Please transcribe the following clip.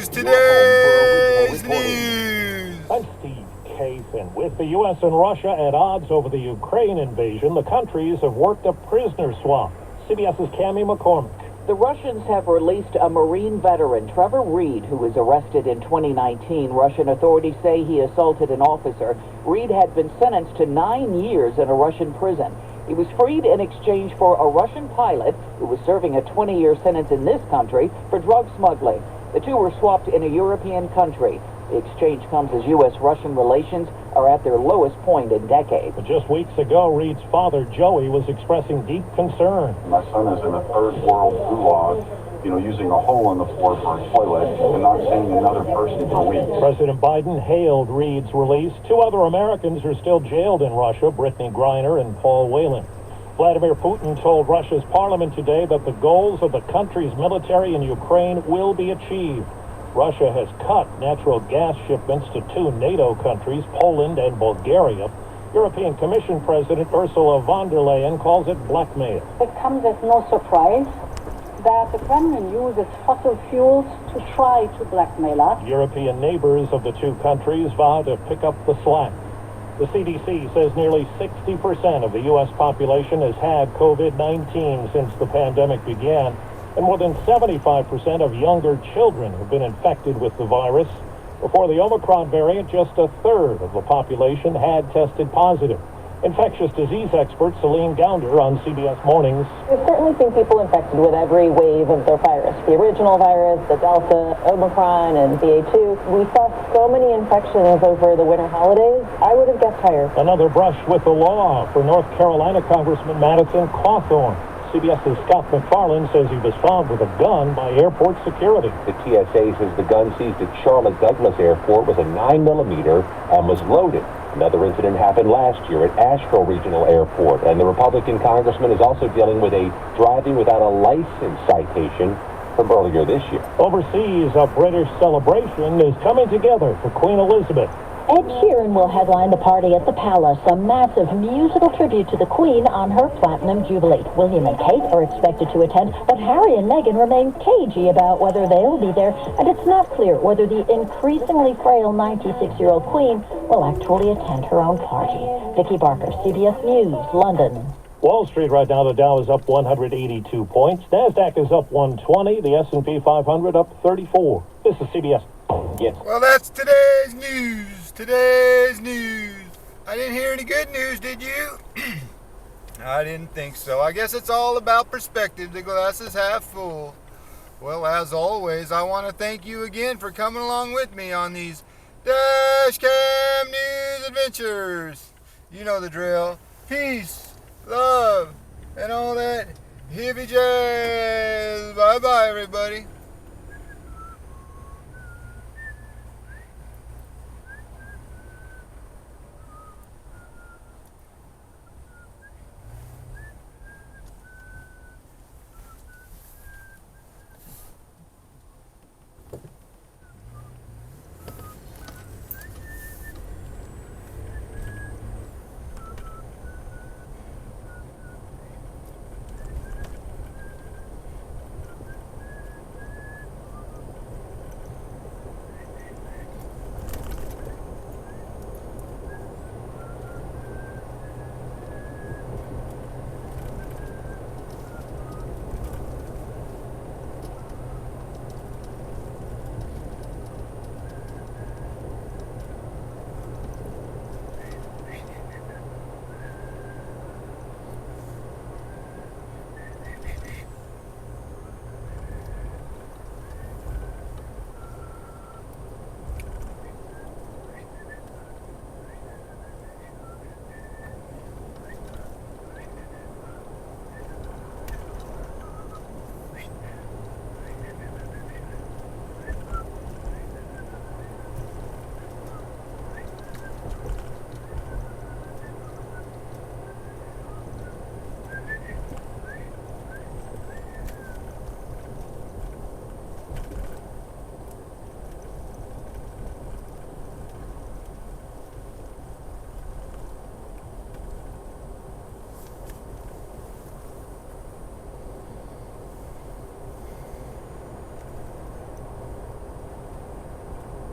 Today's news. I'm Steve Kathan. With the U.S. and Russia at odds over the Ukraine invasion, the countries have worked a prisoner swap. CBS's Cami McCormick. The Russians have released a Marine veteran, Trevor Reed, who was arrested in 2019. Russian authorities say he assaulted an officer. Reed had been sentenced to 9 years in a Russian prison. He was freed in exchange for a Russian pilot who was serving a 20-year sentence in this country for drug smuggling. The two were swapped in a European country. The exchange comes as U.S.-Russian relations are at their lowest point in decades. But just weeks ago, Reed's father, Joey, was expressing deep concern. My son is in a third world gulag, using a hole in the floor for a toilet and not seeing another person for weeks. President Biden hailed Reed's release. 2 other Americans are still jailed in Russia, Brittany Griner and Paul Whelan. Vladimir Putin told Russia's parliament today that the goals of the country's military in Ukraine will be achieved. Russia has cut natural gas shipments to 2 NATO countries, Poland and Bulgaria. European Commission President Ursula von der Leyen calls it blackmail. It comes as no surprise that the Kremlin uses fossil fuels to try to blackmail us. European neighbors of the 2 countries vow to pick up the slack. The CDC says nearly 60% of the U.S. population has had COVID-19 since the pandemic began, and more than 75% of younger children have been infected with the virus. Before the Omicron variant, just a third of the population had tested positive. Infectious disease expert Celine Gounder on CBS Mornings. We've certainly seen people infected with every wave of the virus. The original virus, the Delta, Omicron, and BA2. We saw so many infections over the winter holidays, I would have guessed higher. Another brush with the law for North Carolina Congressman Madison Cawthorn. CBS's Scott McFarland says he was found with a gun by airport security. The TSA says the gun seized at Charlotte Douglas Airport was a 9mm and was loaded. Another incident happened last year at Asheville Regional Airport, and the Republican congressman is also dealing with a driving without a license citation from earlier this year. Overseas, a British celebration is coming together for Queen Elizabeth. Ed Sheeran will headline the party at the Palace, a massive musical tribute to the Queen on her Platinum Jubilee. William and Kate are expected to attend, but Harry and Meghan remain cagey about whether they'll be there, and it's not clear whether the increasingly frail 96-year-old Queen will actually attend her own party. Vicky Barker, CBS News, London. Wall Street right now, the Dow is up 182 points. NASDAQ is up 120. The S&P 500 up 34. This is CBS. Yes. Well, that's today's news. Today's news. I didn't hear any good news, did you? I didn't think so. I guess it's all about perspective. The glass is half full. Well, as always, I want to thank you again for coming along with me on these Dashcam News adventures. You know the drill. Peace, love, and all that hippie jazz. Bye-bye, everybody.